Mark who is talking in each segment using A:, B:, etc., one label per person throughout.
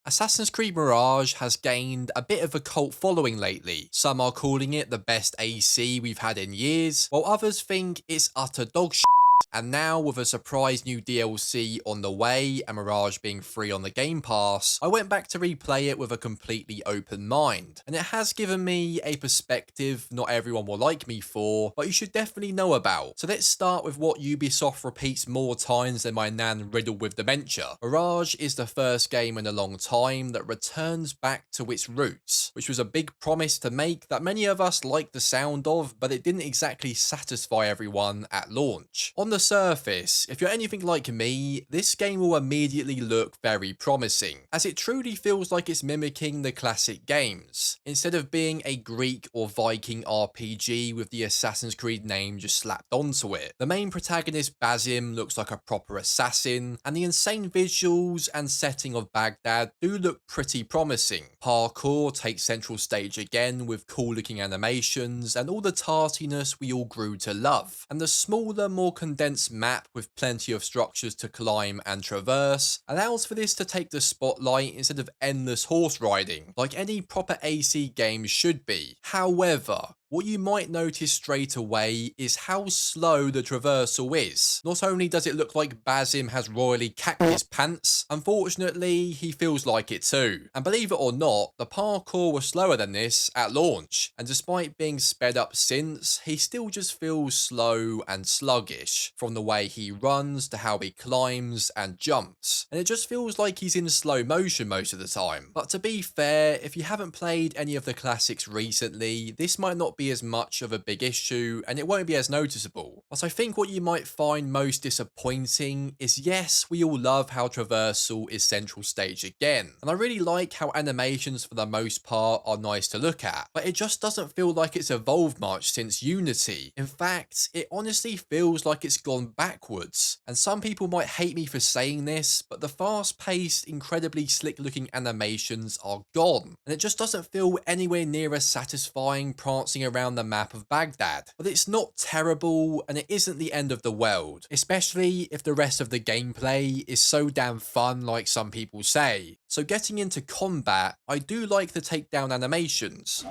A: Assassin's Creed Mirage has gained a bit of a cult following lately. Some are calling it the best AC we've had in years, while others think it's utter dog shit. And now, with a surprise new DLC on the way and Mirage being free on the Game Pass, I went back to replay it with a completely open mind. And it has given me a perspective not everyone will like me for, but you should definitely know about. So let's start with what Ubisoft repeats more times than my nan riddled with dementia. Mirage is the first game in a long time that returns back to its roots, which was a big promise to make that many of us liked the sound of, but it didn't exactly satisfy everyone at launch. On the surface, if you're anything like me, this game will immediately look very promising, as it truly feels like it's mimicking the classic games, instead of being a Greek or Viking RPG with the Assassin's Creed name just slapped onto it. The main protagonist Basim looks like a proper assassin, and the insane visuals and setting of Baghdad do look pretty promising. Parkour takes central stage again with cool looking animations and all the tartiness we all grew to love, and the smaller, more condensed map with plenty of structures to climb and traverse allows for this to take the spotlight instead of endless horse riding, like any proper AC game should be. However, what you might notice straight away is how slow the traversal is. Not only does it look like Basim has royally cacked his pants, unfortunately he feels like it too. And believe it or not, the parkour was slower than this at launch, and despite being sped up since, he still just feels slow and sluggish, from the way he runs to how he climbs and jumps. And it just feels like he's in slow motion most of the time. But to be fair, if you haven't played any of the classics recently, this might not be as much of a big issue and it won't be as noticeable. But I think what you might find most disappointing is, yes, we all love how traversal is central stage again, and I really like how animations for the most part are nice to look at, but it just doesn't feel like it's evolved much since Unity. In fact, it honestly feels like it's gone backwards, and some people might hate me for saying this, but the fast-paced, incredibly slick-looking animations are gone, and it just doesn't feel anywhere near as satisfying prancing around the map of Baghdad. But it's not terrible, and it isn't the end of the world, especially if the rest of the gameplay is so damn fun like some people say. So getting into combat, I do like the takedown animations.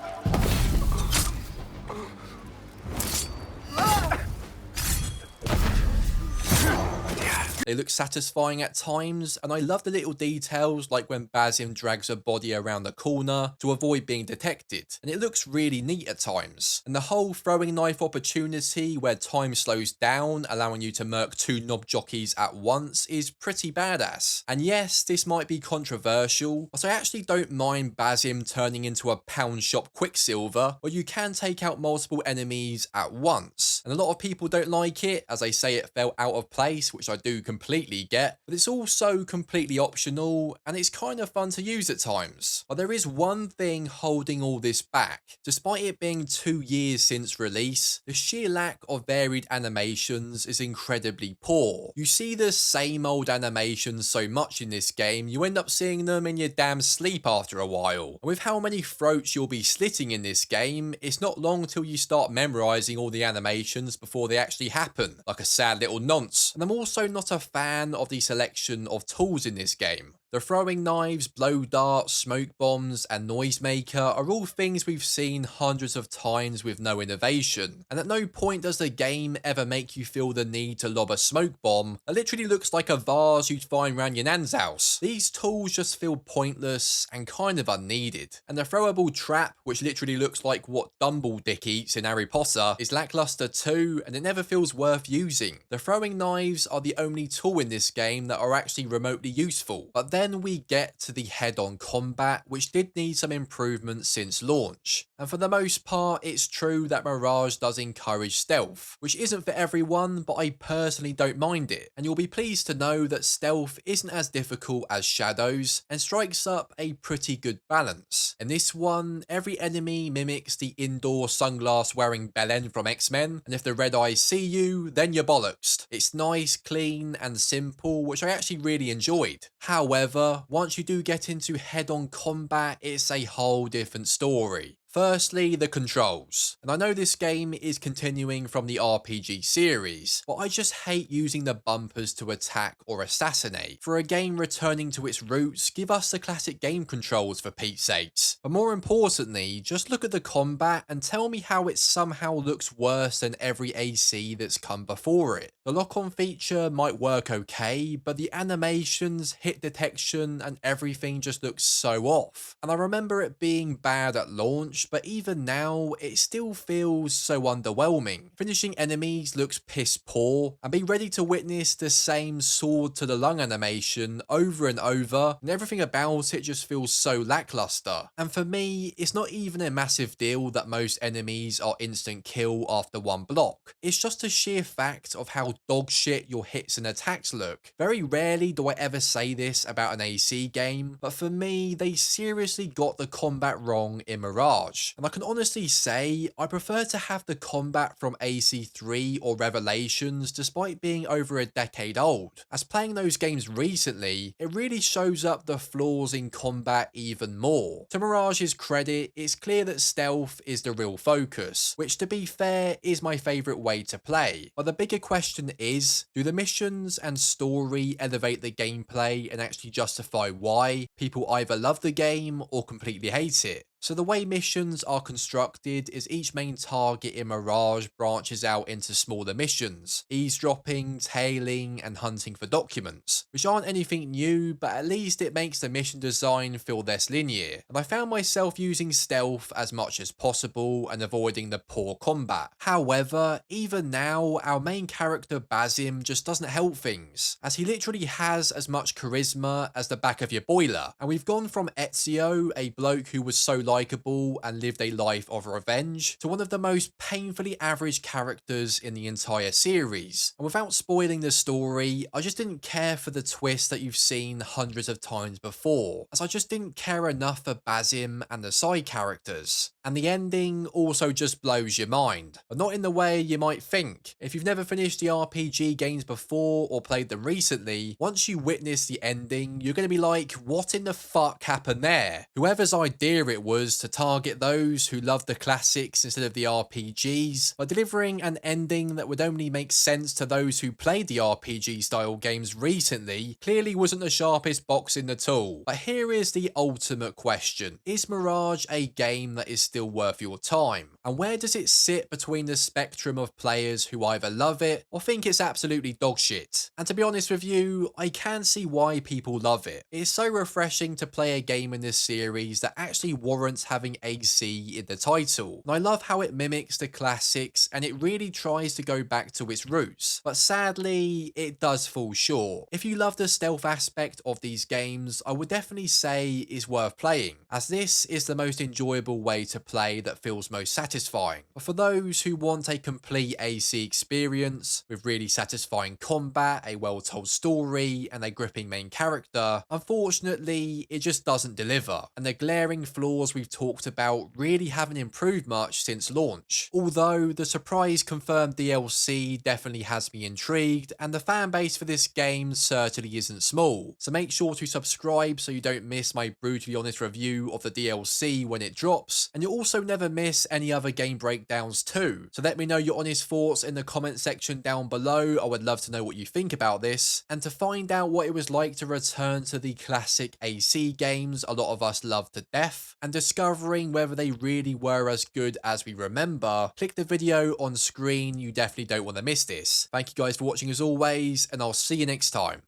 A: They look satisfying at times, and I love the little details like when Basim drags her body around the corner to avoid being detected, and it looks really neat at times. And the whole throwing knife opportunity where time slows down, allowing you to murk two knob jockeys at once, is pretty badass. And yes, this might be controversial, but I actually don't mind Basim turning into a pound shop Quicksilver, where you can take out multiple enemies at once. And a lot of people don't like it, as they say it felt out of place, which I do completely get, but it's also completely optional and it's kind of fun to use at times. But there is one thing holding all this back. Despite it being 2 years since release, the sheer lack of varied animations is incredibly poor. You see the same old animations so much in this game, you end up seeing them in your damn sleep after a while. And with how many throats you'll be slitting in this game, it's not long till you start memorizing all the animations before they actually happen, like a sad little nonce. And I'm also not a fan of the selection of tools in this game. The throwing knives, blow darts, smoke bombs, and noisemaker are all things we've seen hundreds of times with no innovation, and at no point does the game ever make you feel the need to lob a smoke bomb that literally looks like a vase you'd find around your nan's house. These tools just feel pointless and kind of unneeded, and the throwable trap, which literally looks like what Dumbledore eats in Harry Potter, is lackluster too, and it never feels worth using. The throwing knives are the only tool in this game that are actually remotely useful, but then we get to the head-on combat, which did need some improvements since launch. And for the most part, it's true that Mirage does encourage stealth, which isn't for everyone, but I personally don't mind it. And you'll be pleased to know that stealth isn't as difficult as Shadows, and strikes up a pretty good balance. In this one, every enemy mimics the indoor sunglass-wearing Belen from X-Men, and if the red eyes see you, then you're bollocksed. It's nice, clean, and simple, which I actually really enjoyed. However, once you do get into head-on combat, it's a whole different story. Firstly, the controls. And I know this game is continuing from the RPG series, but I just hate using the bumpers to attack or assassinate. For a game returning to its roots, give us the classic game controls for Pete's sakes. But more importantly, just look at the combat and tell me how it somehow looks worse than every AC that's come before it. The lock-on feature might work okay, but the animations, hit detection, and everything just looks so off. And I remember it being bad at launch, but even now, it still feels so underwhelming. Finishing enemies looks piss poor, and be ready to witness the same sword to the lung animation over and over, and everything about it just feels so lackluster. And for me, it's not even a massive deal that most enemies are instant kill after one block. It's just a sheer fact of how dog shit your hits and attacks look. Very rarely do I ever say this about an AC game, but for me, they seriously got the combat wrong in Mirage. And I can honestly say, I prefer to have the combat from AC3 or Revelations despite being over a decade old. As playing those games recently, it really shows up the flaws in combat even more. To Mirage's credit, it's clear that stealth is the real focus, which to be fair is my favourite way to play. But the bigger question is, do the missions and story elevate the gameplay and actually justify why people either love the game or completely hate it? So the way missions are constructed is each main target in Mirage branches out into smaller missions, eavesdropping, tailing, and hunting for documents, which aren't anything new, but at least it makes the mission design feel less linear. And I found myself using stealth as much as possible and avoiding the poor combat. However, even now, our main character Basim just doesn't help things, as he literally has as much charisma as the back of your boiler. And we've gone from Ezio, a bloke who was so likable and lived a life of revenge, to one of the most painfully average characters in the entire series. And without spoiling the story, I just didn't care for the twist that you've seen hundreds of times before, as I just didn't care enough for Basim and the side characters. And the ending also just blows your mind, but not in the way you might think. If you've never finished the RPG games before or played them recently, once you witness the ending, you're going to be like, what in the fuck happened there? Whoever's idea it was to target those who love the classics instead of the RPGs, by delivering an ending that would only make sense to those who played the RPG style games recently, clearly wasn't the sharpest box in the tool. But here is the ultimate question. Is Mirage a game that is still worth your time? And where does it sit between the spectrum of players who either love it or think it's absolutely dog shit? And to be honest with you, I can see why people love it. It's so refreshing to play a game in this series that actually warrants having AC in the title. And I love how it mimics the classics and it really tries to go back to its roots. But sadly, it does fall short. If you love the stealth aspect of these games, I would definitely say it's worth playing, as this is the most enjoyable way to play that feels most satisfying. But for those who want a complete AC experience with really satisfying combat, a well-told story, and a gripping main character, unfortunately, it just doesn't deliver. And the glaring flaws we've talked about really haven't improved much since launch. Although the surprise confirmed DLC definitely has me intrigued, and the fan base for this game certainly isn't small. So make sure to subscribe so you don't miss my brutally honest review of the DLC when it drops, and you'll also never miss any other game breakdowns too. So let me know your honest thoughts in the comment section down below. I would love to know what you think about this, and to find out what it was like to return to the classic AC games a lot of us love to death, and discovering whether they really were as good as we remember, click the video on screen. You definitely don't want to miss this. Thank you guys for watching as always, and I'll see you next time.